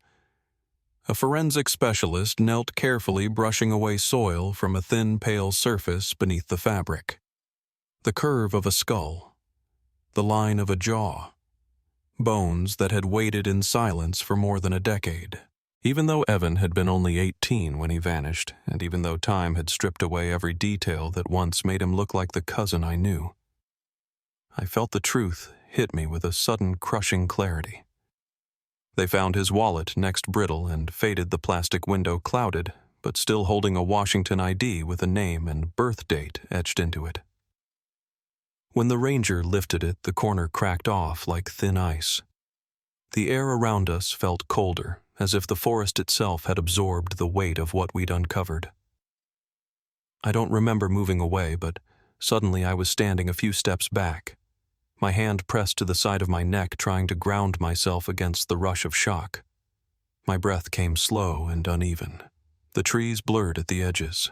A forensic specialist knelt carefully brushing away soil from a thin, pale surface beneath the fabric. The curve of a skull. The line of a jaw. Bones that had waited in silence for more than a decade. Even though Evan had been only 18 when he vanished, and even though time had stripped away every detail that once made him look like the cousin I knew, I felt the truth hit me with a sudden crushing clarity. They found his wallet next brittle and faded, the plastic window clouded, but still holding a Washington ID with a name and birth date etched into it. When the ranger lifted it, the corner cracked off like thin ice. The air around us felt colder, as if the forest itself had absorbed the weight of what we'd uncovered. I don't remember moving away, but suddenly I was standing a few steps back, my hand pressed to the side of my neck, trying to ground myself against the rush of shock. My breath came slow and uneven. The trees blurred at the edges.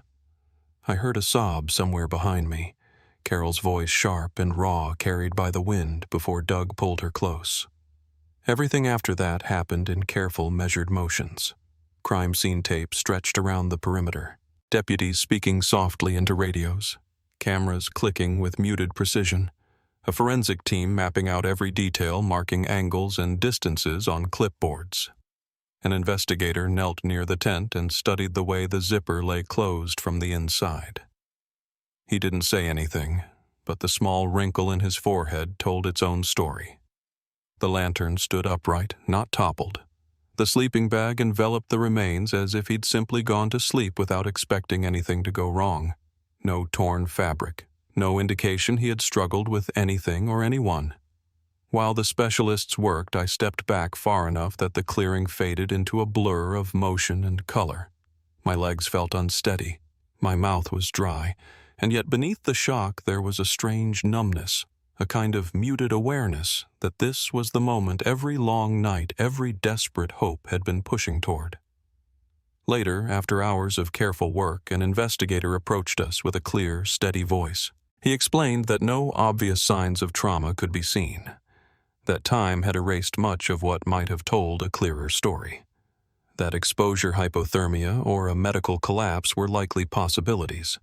I heard a sob somewhere behind me, Carol's voice sharp and raw, carried by the wind before Doug pulled her close. Everything after that happened in careful, measured motions. Crime scene tape stretched around the perimeter, deputies speaking softly into radios, cameras clicking with muted precision, a forensic team mapping out every detail, marking angles and distances on clipboards. An investigator knelt near the tent and studied the way the zipper lay closed from the inside. He didn't say anything, but the small wrinkle in his forehead told its own story. The lantern stood upright, not toppled. The sleeping bag enveloped the remains as if he'd simply gone to sleep without expecting anything to go wrong. No torn fabric, no indication he had struggled with anything or anyone. While the specialists worked, I stepped back far enough that the clearing faded into a blur of motion and color. My legs felt unsteady. My mouth was dry, and yet beneath the shock there was a strange numbness, a kind of muted awareness that this was the moment every long night, every desperate hope had been pushing toward. Later, after hours of careful work, an investigator approached us with a clear, steady voice. He explained that no obvious signs of trauma could be seen, that time had erased much of what might have told a clearer story, that exposure hypothermia or a medical collapse were likely possibilities.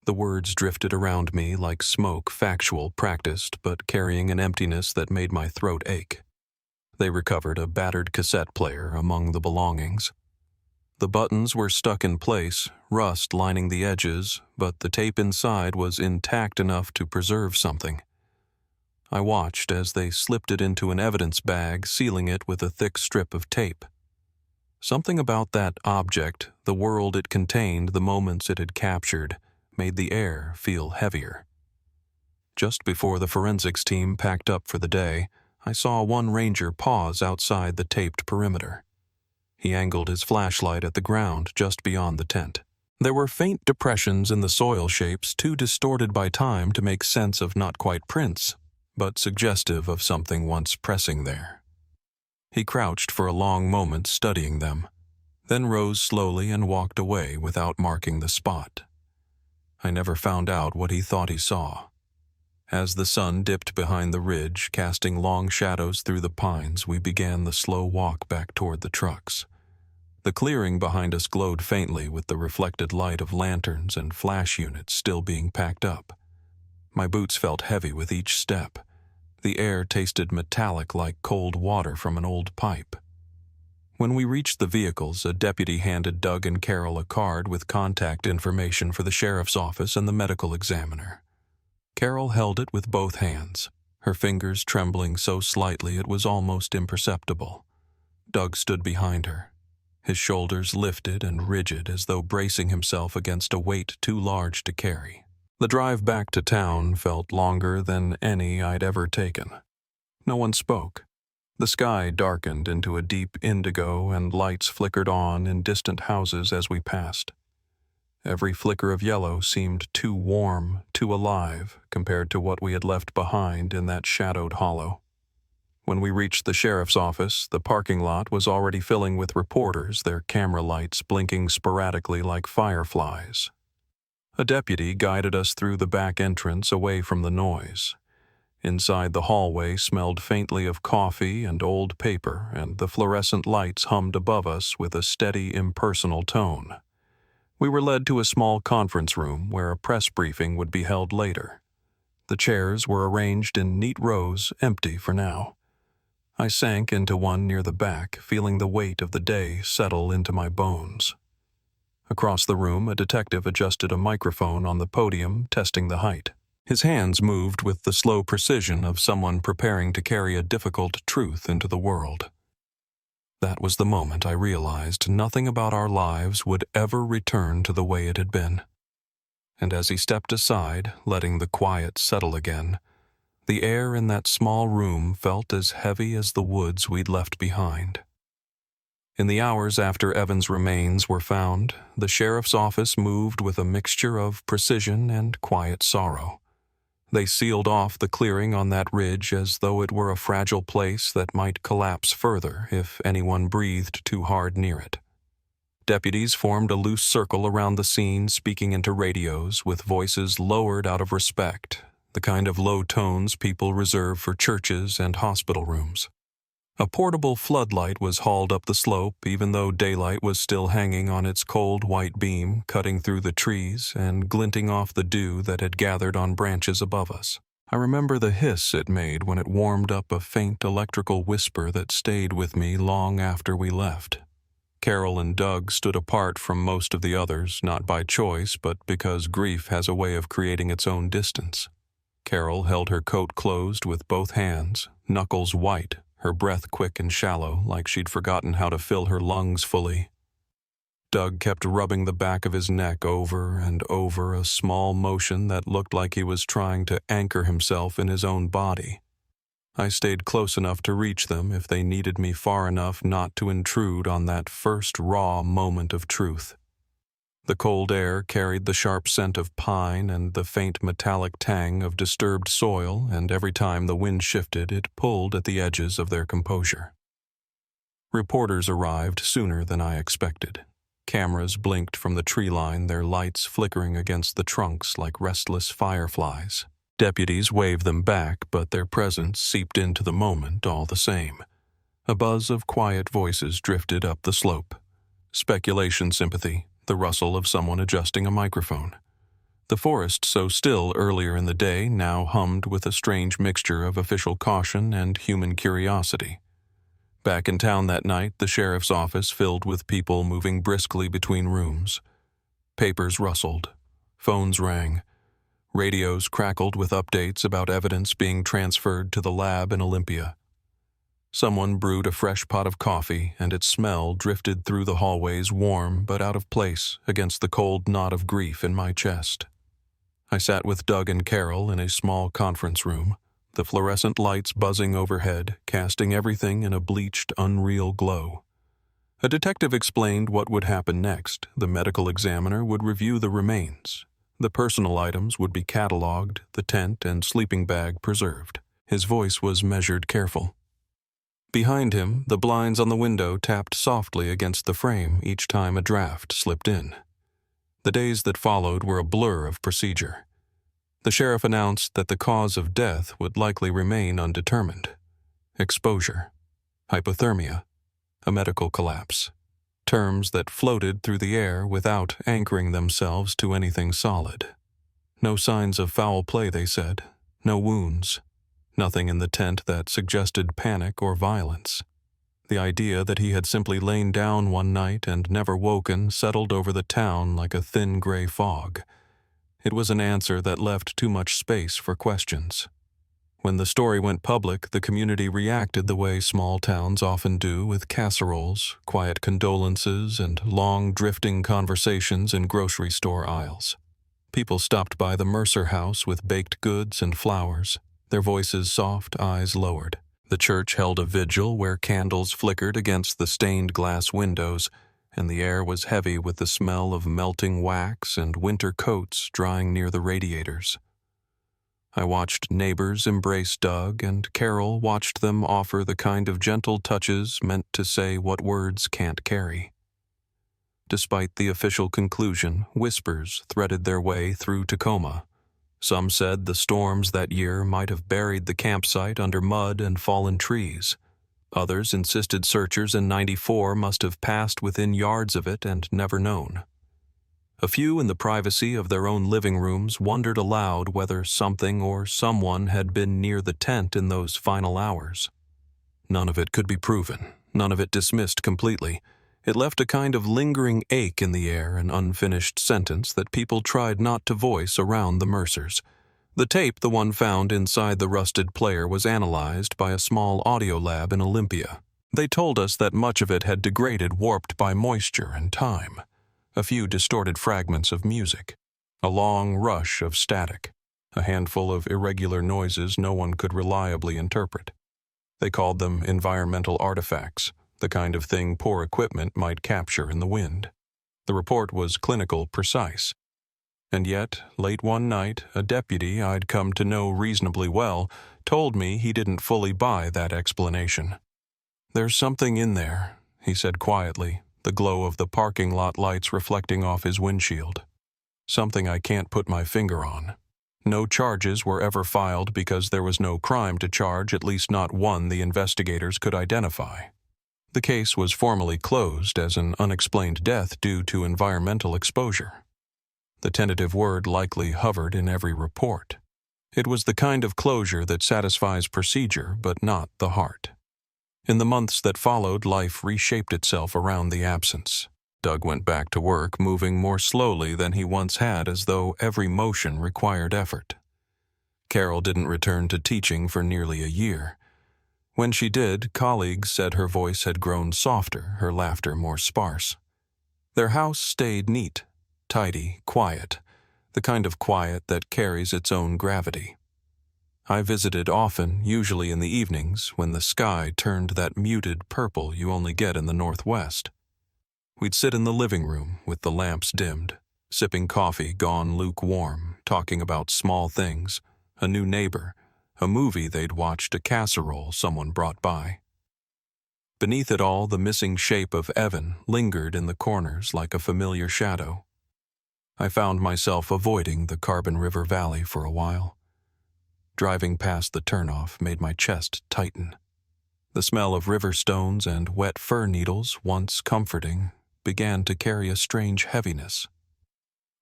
The words drifted around me like smoke, factual, practiced, but carrying an emptiness that made my throat ache. They recovered a battered cassette player among the belongings. The buttons were stuck in place, rust lining the edges, but the tape inside was intact enough to preserve something. I watched as they slipped it into an evidence bag, sealing it with a thick strip of tape. Something about that object, the world it contained, the moments it had captured, made the air feel heavier. Just before the forensics team packed up for the day, I saw one ranger pause outside the taped perimeter. He angled his flashlight at the ground just beyond the tent. There were faint depressions in the soil shapes too distorted by time to make sense of not quite prints, but suggestive of something once pressing there. He crouched for a long moment studying them, then rose slowly and walked away without marking the spot. I never found out what he thought he saw. As the sun dipped behind the ridge, casting long shadows through the pines, we began the slow walk back toward the trucks. The clearing behind us glowed faintly with the reflected light of lanterns and flash units still being packed up. My boots felt heavy with each step. The air tasted metallic like cold water from an old pipe. When we reached the vehicles, a deputy handed Doug and Carol a card with contact information for the sheriff's office and the medical examiner. Carol held it with both hands, her fingers trembling so slightly it was almost imperceptible. Doug stood behind her, his shoulders lifted and rigid as though bracing himself against a weight too large to carry. The drive back to town felt longer than any I'd ever taken. No one spoke. The sky darkened into a deep indigo and lights flickered on in distant houses as we passed. Every flicker of yellow seemed too warm, too alive, compared to what we had left behind in that shadowed hollow. When we reached the sheriff's office, the parking lot was already filling with reporters, their camera lights blinking sporadically like fireflies. A deputy guided us through the back entrance away from the noise. Inside the hallway smelled faintly of coffee and old paper, and the fluorescent lights hummed above us with a steady, impersonal tone. We were led to a small conference room where a press briefing would be held later. The chairs were arranged in neat rows, empty for now. I sank into one near the back, feeling the weight of the day settle into my bones. Across the room, a detective adjusted a microphone on the podium, testing the height. His hands moved with the slow precision of someone preparing to carry a difficult truth into the world. That was the moment I realized nothing about our lives would ever return to the way it had been. And as he stepped aside, letting the quiet settle again, the air in that small room felt as heavy as the woods we'd left behind. In the hours after Evan's remains were found, the sheriff's office moved with a mixture of precision and quiet sorrow. They sealed off the clearing on that ridge as though it were a fragile place that might collapse further if anyone breathed too hard near it. Deputies formed a loose circle around the scene, speaking into radios with voices lowered out of respect, the kind of low tones people reserve for churches and hospital rooms. A portable floodlight was hauled up the slope, even though daylight was still hanging on its cold white beam, cutting through the trees and glinting off the dew that had gathered on branches above us. I remember the hiss it made when it warmed up a faint electrical whisper that stayed with me long after we left. Carol and Doug stood apart from most of the others, not by choice, but because grief has a way of creating its own distance. Carol held her coat closed with both hands, knuckles white, her breath quick and shallow, like she'd forgotten how to fill her lungs fully. Doug kept rubbing the back of his neck over and over, a small motion that looked like he was trying to anchor himself in his own body. I stayed close enough to reach them if they needed me far enough not to intrude on that first raw moment of truth. The cold air carried the sharp scent of pine and the faint metallic tang of disturbed soil, and every time the wind shifted, it pulled at the edges of their composure. Reporters arrived sooner than I expected. Cameras blinked from the tree line, their lights flickering against the trunks like restless fireflies. Deputies waved them back, but their presence seeped into the moment all the same. A buzz of quiet voices drifted up the slope. Speculation, sympathy, the rustle of someone adjusting a microphone. The forest, so still earlier in the day, now hummed with a strange mixture of official caution and human curiosity. Back in town that night, the sheriff's office filled with people moving briskly between rooms. Papers rustled. Phones rang. Radios crackled with updates about evidence being transferred to the lab in Olympia. Someone brewed a fresh pot of coffee, and its smell drifted through the hallways warm but out of place against the cold knot of grief in my chest. I sat with Doug and Carol in a small conference room, the fluorescent lights buzzing overhead, casting everything in a bleached, unreal glow. A detective explained what would happen next. The medical examiner would review the remains. The personal items would be catalogued, the tent and sleeping bag preserved. His voice was measured, careful. Behind him, the blinds on the window tapped softly against the frame each time a draft slipped in. The days that followed were a blur of procedure. The sheriff announced that the cause of death would likely remain undetermined. Exposure, hypothermia, a medical collapse. Terms that floated through the air without anchoring themselves to anything solid. No signs of foul play, they said. No wounds. Nothing in the tent that suggested panic or violence. The idea that he had simply lain down one night and never woken settled over the town like a thin gray fog. It was an answer that left too much space for questions. When the story went public, the community reacted the way small towns often do, with casseroles, quiet condolences, and long, drifting conversations in grocery store aisles. People stopped by the Mercer house with baked goods and flowers, their voices soft, eyes lowered. The church held a vigil where candles flickered against the stained glass windows, and the air was heavy with the smell of melting wax and winter coats drying near the radiators. I watched neighbors embrace Doug, and Carol watched them offer the kind of gentle touches meant to say what words can't carry. Despite the official conclusion, whispers threaded their way through Tacoma. Some said the storms that year might have buried the campsite under mud and fallen trees. Others insisted searchers in '94 must have passed within yards of it and never known. A few in the privacy of their own living rooms wondered aloud whether something or someone had been near the tent in those final hours. None of it could be proven, none of it dismissed completely. It left a kind of lingering ache in the air, an unfinished sentence that people tried not to voice around the Mercers. The tape, the one found inside the rusted player, was analyzed by a small audio lab in Olympia. They told us that much of it had degraded, warped by moisture and time. A few distorted fragments of music, a long rush of static, a handful of irregular noises no one could reliably interpret. They called them environmental artifacts, the kind of thing poor equipment might capture in the wind. The report was clinical, precise. And yet, late one night, a deputy I'd come to know reasonably well told me he didn't fully buy that explanation. "There's something in there," he said quietly, the glow of the parking lot lights reflecting off his windshield. "Something I can't put my finger on. No charges were ever filed because there was no crime to charge, at least not one the investigators could identify. The case was formally closed as an unexplained death due to environmental exposure. The tentative word likely hovered in every report. It was the kind of closure that satisfies procedure but not the heart. In the months that followed, life reshaped itself around the absence. Doug went back to work, moving more slowly than he once had, as though every motion required effort. Carol didn't return to teaching for nearly a year. When she did, colleagues said her voice had grown softer, her laughter more sparse. Their house stayed neat, tidy, quiet, the kind of quiet that carries its own gravity. I visited often, usually in the evenings, when the sky turned that muted purple you only get in the Northwest. We'd sit in the living room with the lamps dimmed, sipping coffee gone lukewarm, talking about small things, a new neighbor, a movie they'd watched, a casserole someone brought by. Beneath it all, the missing shape of Evan lingered in the corners like a familiar shadow. I found myself avoiding the Carbon River Valley for a while. Driving past the turnoff made my chest tighten. The smell of river stones and wet fir needles, once comforting, began to carry a strange heaviness.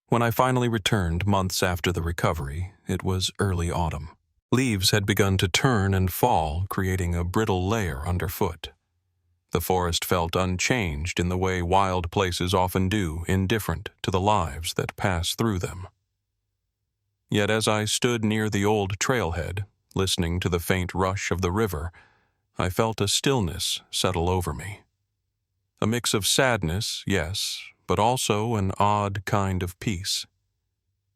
When I finally returned months after the recovery, it was early autumn. Leaves had begun to turn and fall, creating a brittle layer underfoot. The forest felt unchanged in the way wild places often do, indifferent to the lives that pass through them. Yet as I stood near the old trailhead, listening to the faint rush of the river, I felt a stillness settle over me. A mix of sadness, yes, but also an odd kind of peace,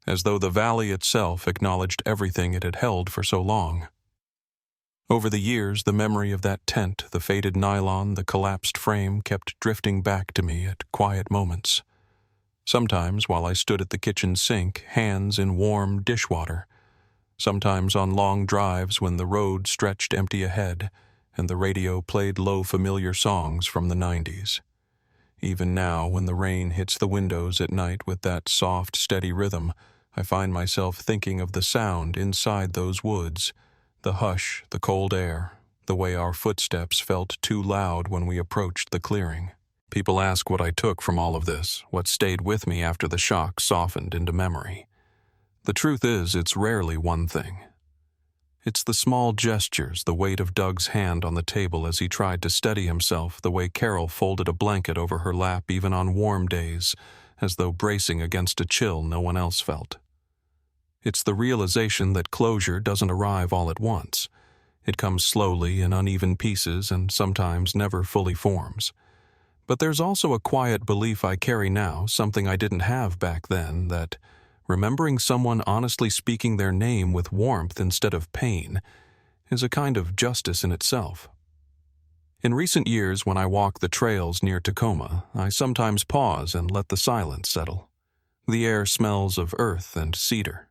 as though the valley itself acknowledged everything it had held for so long. Over the years, the memory of that tent, the faded nylon, the collapsed frame kept drifting back to me at quiet moments. Sometimes while I stood at the kitchen sink, hands in warm dishwater. Sometimes on long drives when the road stretched empty ahead and the radio played low familiar songs from the 90s. Even now, when the rain hits the windows at night with that soft, steady rhythm, I find myself thinking of the sound inside those woods, the hush, the cold air, the way our footsteps felt too loud when we approached the clearing. People ask what I took from all of this, what stayed with me after the shock softened into memory. The truth is, it's rarely one thing. It's the small gestures, the weight of Doug's hand on the table as he tried to steady himself, the way Carol folded a blanket over her lap even on warm days, as though bracing against a chill no one else felt. It's the realization that closure doesn't arrive all at once. It comes slowly in uneven pieces and sometimes never fully forms. But there's also a quiet belief I carry now, something I didn't have back then, that remembering someone honestly speaking their name with warmth instead of pain is a kind of justice in itself. In recent years, when I walk the trails near Tacoma, I sometimes pause and let the silence settle. The air smells of earth and cedar.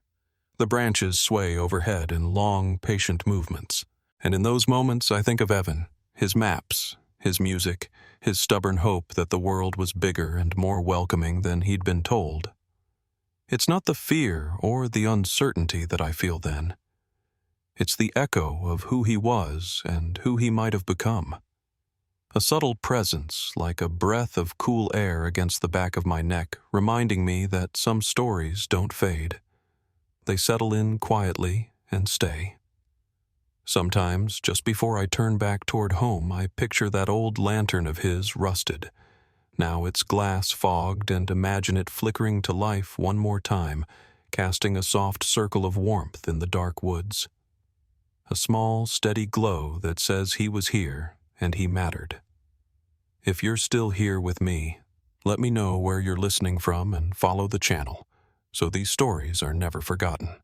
The branches sway overhead in long, patient movements. And in those moments, I think of Evan, his maps, his music, his stubborn hope that the world was bigger and more welcoming than he'd been told. It's not the fear or the uncertainty that I feel then. It's the echo of who he was and who he might have become. A subtle presence, like a breath of cool air against the back of my neck, reminding me that some stories don't fade. They settle in quietly and stay. Sometimes, just before I turn back toward home, I picture that old lantern of his rusted. Now its glass fogged, and imagine it flickering to life one more time, casting a soft circle of warmth in the dark woods. A small, steady glow that says he was here and he mattered. If you're still here with me, let me know where you're listening from and follow the channel, so these stories are never forgotten.